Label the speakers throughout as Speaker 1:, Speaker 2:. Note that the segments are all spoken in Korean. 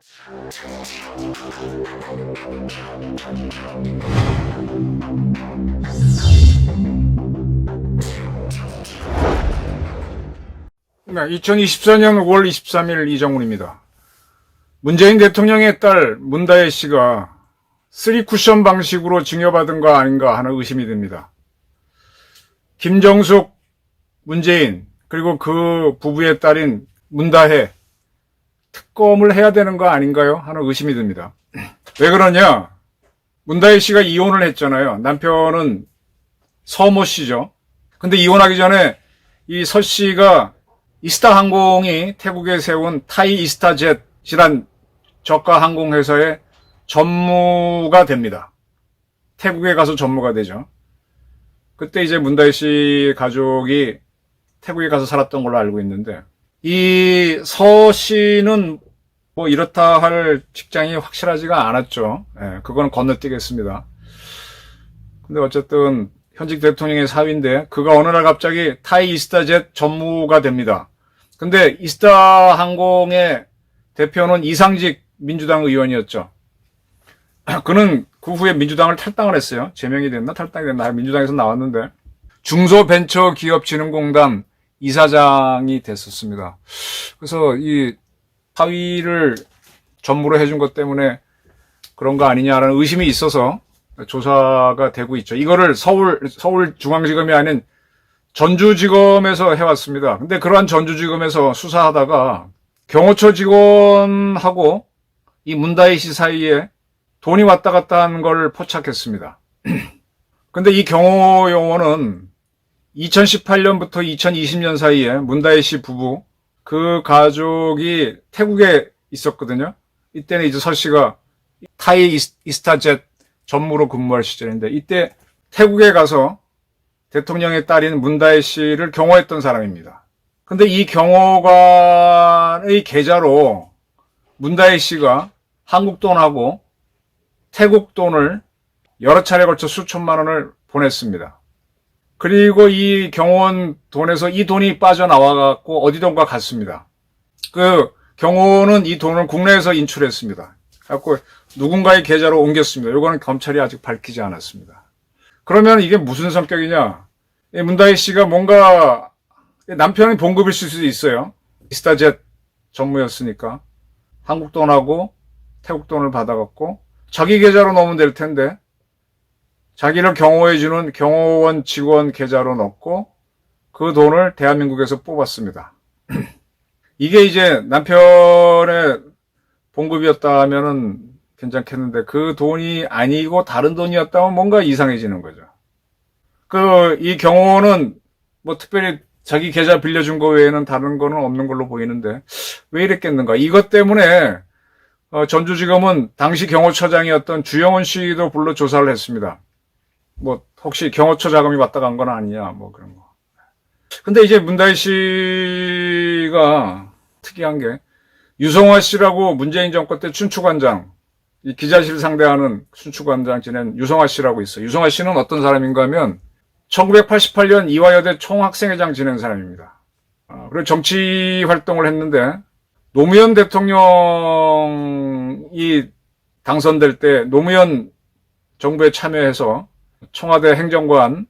Speaker 1: 네, 2024년 5월 23일 이정훈입니다. 문재인 대통령의 딸 문다혜 씨가 3쿠션 방식으로 징여받은 거 아닌가 하는 의심이 듭니다. 김정숙, 문재인, 그리고 그 부부의 딸인 문다혜 특검을 해야 되는 거 아닌가요? 하는 의심이 듭니다. 왜 그러냐? 문다혜 씨가 이혼을 했잖아요. 남편은 서모 씨죠. 근데 이혼하기 전에 이 서 씨가 이스타 항공이 태국에 세운 타이 이스타젯이란 저가 항공회사의 전무가 됩니다. 태국에 가서 전무가 되죠. 그때 이제 문다혜 씨 가족이 태국에 가서 살았던 걸로 알고 있는데, 이 서 씨는 뭐 이렇다 할 직장이 확실하지가 않았죠. 예, 그건 건너뛰겠습니다. 근데 어쨌든 현직 대통령의 사위인데 그가 어느 날 갑자기 타이 이스타젯 전무가 됩니다. 근데 이스타 항공의 대표는 이상직 민주당 의원이었죠. 그는 그 후에 민주당을 탈당을 했어요. 제명이 됐나 탈당이 됐나 민주당에서 나왔는데 중소벤처기업진흥공단 이사장이 됐었습니다. 그래서 이 사위를 전무로 해준 것 때문에 그런 거 아니냐라는 의심이 있어서 조사가 되고 있죠. 이거를 서울중앙지검이 아닌 전주지검에서 해왔습니다. 근데 그러한 전주지검에서 수사하다가 경호처 직원하고 이 문다혜 씨 사이에 돈이 왔다 갔다 한 걸 포착했습니다. 근데 이 경호 용어는 2018년부터 2020년 사이에 문다혜 씨 부부 그 가족이 태국에 있었거든요. 이때는 이제 서 씨가 타이 이스타젯 전무로 근무할 시절인데 이때 태국에 가서 대통령의 딸인 문다혜 씨를 경호했던 사람입니다. 근데 이 경호관의 계좌로 문다혜 씨가 한국 돈하고 태국 돈을 여러 차례 걸쳐 수천만 원을 보냈습니다. 그리고 이 경호원 돈에서 이 돈이 빠져나와갖고 어디론가 갔습니다. 그 경호원은 이 돈을 국내에서 인출했습니다. 그래갖고 누군가의 계좌로 옮겼습니다. 이거는 검찰이 아직 밝히지 않았습니다. 그러면 이게 무슨 성격이냐? 문다혜 씨가 뭔가 남편이 봉급일 수도 있어요. 이스타젯 전무였으니까 한국 돈하고 태국 돈을 받아갖고 자기 계좌로 넣으면 될 텐데 자기를 경호해주는 경호원 직원 계좌로 넣고 그 돈을 대한민국에서 뽑았습니다. 이게 이제 남편의 봉급이었다면은 괜찮겠는데 그 돈이 아니고 다른 돈이었다면 뭔가 이상해지는 거죠. 이 경호원은 뭐 특별히 자기 계좌 빌려준 거 외에는 다른 거는 없는 걸로 보이는데 왜 이랬겠는가? 이것 때문에 전주지검은 당시 경호처장이었던 주영훈 씨도 불러 조사를 했습니다. 뭐 혹시 경호처 자금이 왔다 간 건 아니냐 뭐 그런 거. 근데 이제 문다혜 씨가 특이한 게 유성화 씨라고 문재인 정권 때 춘추관장, 이 기자실 상대하는 춘추관장 지낸 유성화 씨라고 있어요. 유성화 씨는 어떤 사람인가 하면 1988년 이화여대 총학생회장 지낸 사람입니다. 그리고 정치 활동을 했는데 노무현 대통령이 당선될 때 노무현 정부에 참여해서 청와대 행정관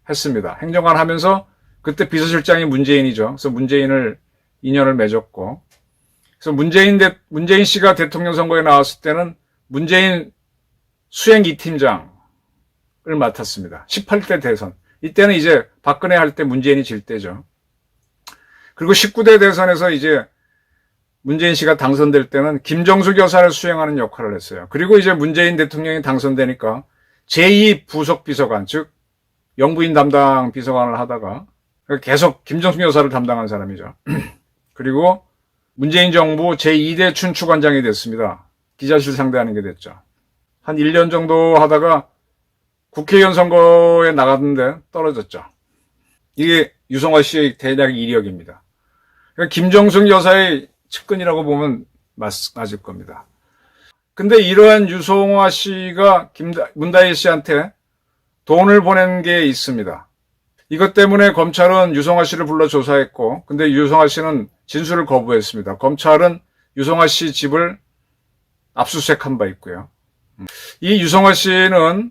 Speaker 1: 했습니다. 행정관 하면서 그때 비서실장이 문재인이죠. 그래서 문재인을 인연을 맺었고, 그래서 문재인 씨가 대통령 선거에 나왔을 때는 문재인 수행 2팀장을 맡았습니다. 18대 대선. 이때는 이제 박근혜 할 때 문재인이 질 때죠. 그리고 19대 대선에서 이제 문재인 씨가 당선될 때는 김정숙 여사를 수행하는 역할을 했어요. 그리고 이제 문재인 대통령이 당선되니까 제2 부속비서관, 즉 영부인 담당 비서관을 하다가 계속 김정숙 여사를 담당한 사람이죠. 그리고 문재인 정부 제2대 춘추관장이 됐습니다. 기자실 상대하는 게 됐죠. 한 1년 정도 하다가 국회의원 선거에 나갔는데 떨어졌죠. 이게 유성화 씨의 대략 이력입니다. 그러니까 김정숙 여사의 측근이라고 보면 맞을 겁니다. 근데 이러한 유성화 씨가 문다혜 씨한테 돈을 보낸 게 있습니다. 이것 때문에 검찰은 유성화 씨를 불러 조사했고, 근데 유성화 씨는 진술을 거부했습니다. 검찰은 유성화 씨 집을 압수수색한 바 있고요. 이 유성화 씨는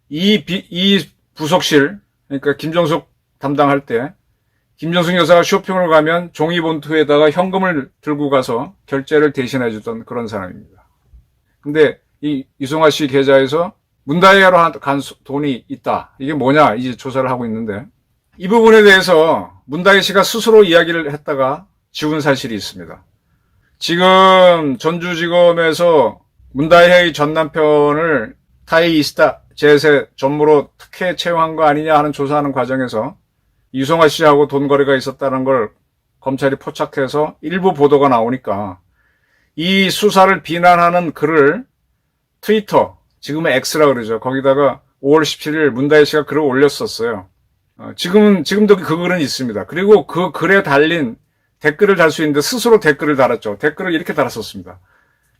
Speaker 1: 이 부속실, 그러니까 김정숙 담당할 때 김정숙 여사가 쇼핑을 가면 종이 봉투에다가 현금을 들고 가서 결제를 대신해 주던 그런 사람입니다. 근데 이 유성화 씨 계좌에서 문다혜로 간 돈이 있다. 이게 뭐냐 이제 조사를 하고 있는데, 이 부분에 대해서 문다혜 씨가 스스로 이야기를 했다가 지운 사실이 있습니다. 지금 전주지검에서 문다혜의 전 남편을 타이 이스타 제세 전무로 특혜 채용한 거 아니냐 하는 조사하는 과정에서 유성화 씨하고 돈 거래가 있었다는 걸 검찰이 포착해서 일부 보도가 나오니까 이 수사를 비난하는 글을 트위터, 지금은 X라 그러죠. 거기다가 5월 17일 문다혜 씨가 글을 올렸었어요. 지금도 그 글은 있습니다. 그리고 그 글에 달린 댓글을 달 수 있는데 스스로 댓글을 달았죠. 댓글을 이렇게 달았었습니다.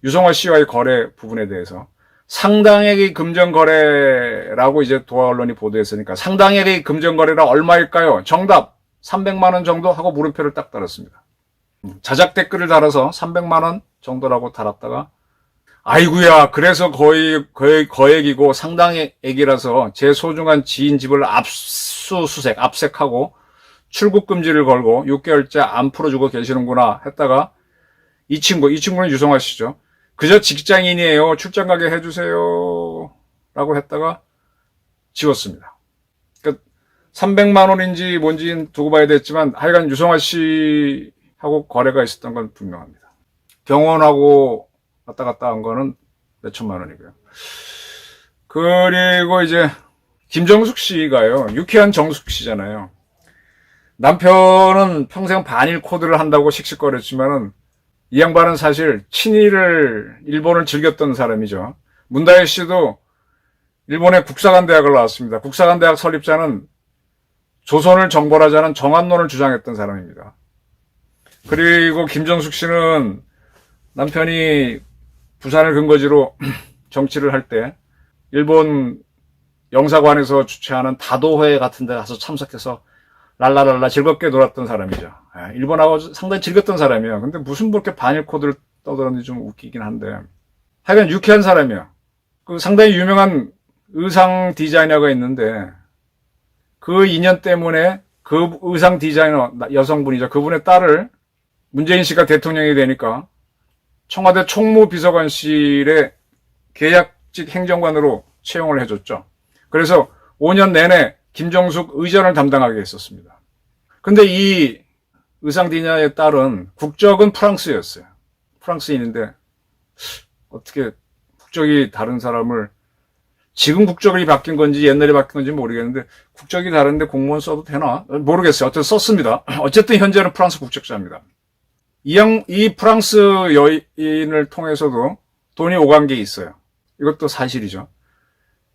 Speaker 1: 유성화 씨와의 거래 부분에 대해서 상당액의 금전거래라고 이제 도하 언론이 보도했으니까 상당액의 금전거래라 얼마일까요? 정답 300만 원 정도 하고 물음표를 딱 달았습니다. 자작 댓글을 달아서 300만 원 정도라고 달았다가 아이구야, 그래서 거의 거액이고 상당액이라서 제 소중한 지인 집을 압색하고 출국 금지를 걸고 6개월째 안 풀어주고 계시는구나 했다가 이 친구는 유성화 씨죠. 그저 직장인이에요. 출장 가게 해주세요. 라고 했다가 지웠습니다. 그러니까 300만 원인지 뭔지 두고 봐야 됐지만 하여간 유성화 씨하고 거래가 있었던 건 분명합니다. 병원하고 왔다 갔다 한 거는 몇 천만 원이고요. 그리고 이제 김정숙 씨가요. 유쾌한 정숙 씨잖아요. 남편은 평생 반일 코드를 한다고 씩씩거렸지만은 이 양반은 사실 일본을 즐겼던 사람이죠. 문다혜 씨도 일본의 국사관 대학을 나왔습니다. 국사관 대학 설립자는 조선을 정벌하자는 정한론을 주장했던 사람입니다. 그리고 김정숙 씨는 남편이 부산을 근거지로 정치를 할 때 일본 영사관에서 주최하는 다도회 같은 데 가서 참석해서 랄라랄라 즐겁게 놀았던 사람이죠. 일본하고 상당히 즐겼던 사람이에요. 근데 무슨 그렇게 반일 코드를 떠들었는지 좀 웃기긴 한데 하여간 유쾌한 사람이에요. 그 상당히 유명한 의상 디자이너가 있는데 그 인연 때문에 그 의상 디자이너 여성분이죠. 그분의 딸을 문재인 씨가 대통령이 되니까 청와대 총무비서관실에 계약직 행정관으로 채용을 해줬죠. 그래서 5년 내내 김정숙 의전을 담당하게 했었습니다. 근데 이 의상 디자이너의 딸은 국적은 프랑스였어요. 프랑스인인데 어떻게 국적이 다른 사람을, 지금 국적이 바뀐 건지 옛날에 바뀐 건지 모르겠는데 국적이 다른데 공무원 써도 되나? 모르겠어요. 어쨌든 썼습니다. 어쨌든 현재는 프랑스 국적자입니다. 이 프랑스 여인을 통해서도 돈이 오간 게 있어요. 이것도 사실이죠.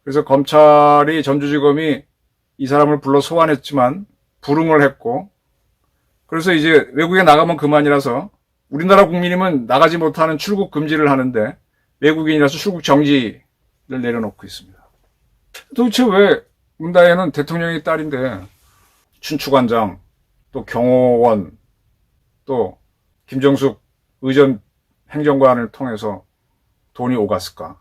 Speaker 1: 그래서 검찰이 전주지검이 이 사람을 불러 소환했지만 불응을 했고, 그래서 이제 외국에 나가면 그만이라서 우리나라 국민이면 나가지 못하는 출국 금지를 하는데 외국인이라서 출국 정지를 내려놓고 있습니다. 도대체 왜 문다혜는 대통령의 딸인데 춘추관장, 또 경호원, 또 김정숙 의전 행정관을 통해서 돈이 오갔을까?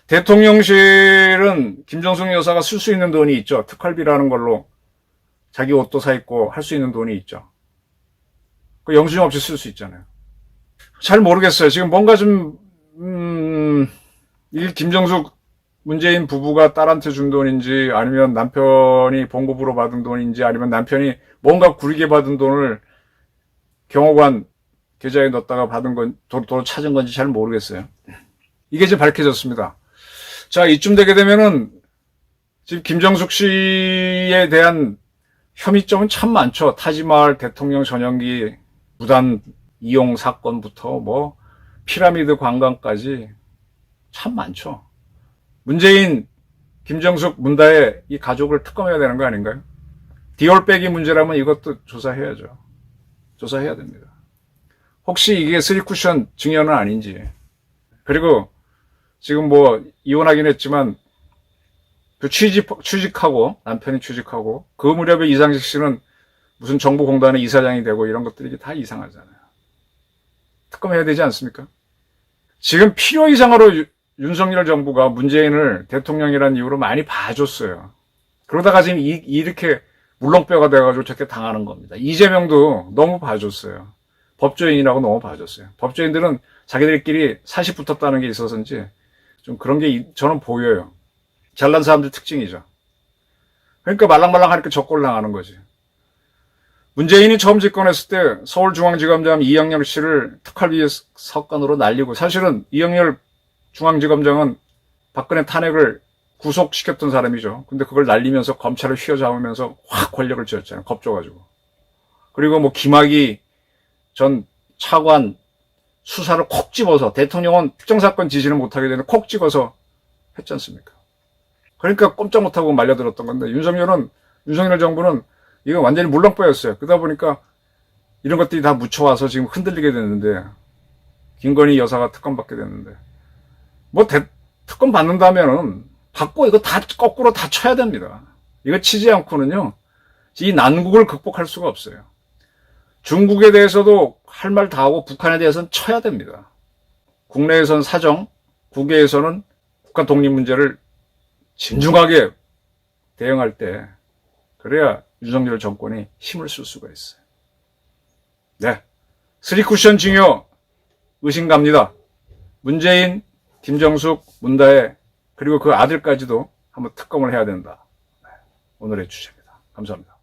Speaker 1: 대통령실은 김정숙 여사가 쓸 수 있는 돈이 있죠. 특활비라는 걸로 자기 옷도 사 입고 할 수 있는 돈이 있죠. 그 영수증 없이 쓸 수 있잖아요. 잘 모르겠어요. 지금 뭔가 좀 이 김정숙 문재인 부부가 딸한테 준 돈인지 아니면 남편이 봉급으로 받은 돈인지 아니면 남편이 뭔가 구리게 받은 돈을 경호관 계좌에 넣었다가 받은 건 도로 찾은 건지 잘 모르겠어요. 이게 이제 밝혀졌습니다. 자, 이쯤 되게 되면은 지금 김정숙 씨에 대한 혐의점은 참 많죠. 타지마을 대통령 전용기 무단 이용 사건부터 뭐 피라미드 관광까지 참 많죠. 문재인, 김정숙, 문다혜 이 가족을 특검해야 되는 거 아닌가요? 디올백이 문제라면 이것도 조사해야죠. 조사해야 됩니다. 혹시 이게 3쿠션 증여는 아닌지. 그리고 지금 뭐 이혼하긴 했지만 그 취직하고 남편이 취직하고 그 무렵에 이상식 씨는 무슨 정부공단의 이사장이 되고 이런 것들이 다 이상하잖아요. 특검해야 되지 않습니까? 지금 필요 이상으로 윤석열 정부가 문재인을 대통령이라는 이유로 많이 봐줬어요. 그러다가 지금 이렇게 물렁뼈가 돼가지고 저렇게 당하는 겁니다. 이재명도 너무 봐줬어요. 법조인이라고 너무 봐줬어요. 법조인들은 자기들끼리 사시 붙었다는 게 있어서인지 좀 그런 게 저는 보여요. 잘난 사람들 특징이죠. 그러니까 말랑말랑하니까 적골 당하는 거지. 문재인이 처음 집권했을 때 서울중앙지검장 이영렬 씨를 특활비 사건으로 날리고, 사실은 이영렬 중앙지검장은 박근혜 탄핵을 구속시켰던 사람이죠. 근데 그걸 날리면서 검찰을 휘어잡으면서 확 권력을 쥐었잖아요. 겁줘가지고. 그리고 뭐 김학의 전 차관 수사를 콕 집어서, 대통령은 특정사건 지시를 못하게 되는 콕 집어서 했지 않습니까? 그러니까 꼼짝 못하고 말려들었던 건데, 윤석열 정부는 이거 완전히 물렁뼈였어요. 그러다 보니까 이런 것들이 다 묻혀와서 지금 흔들리게 됐는데, 김건희 여사가 특검 받게 됐는데, 뭐 특검 받는다면은 받고 이거 다 거꾸로 다 쳐야 됩니다. 이거 치지 않고는요, 이 난국을 극복할 수가 없어요. 중국에 대해서도 할 말 다 하고 북한에 대해서는 쳐야 됩니다. 국내에선 사정, 국외에서는 국가 독립 문제를 진중하게 대응할 때, 그래야 윤석열 정권이 힘을 쓸 수가 있어요. 네. 3쿠션 징요 의심 갑니다. 문재인, 김정숙, 문다혜, 그리고 그 아들까지도 한번 특검을 해야 된다. 네. 오늘의 주제입니다. 감사합니다.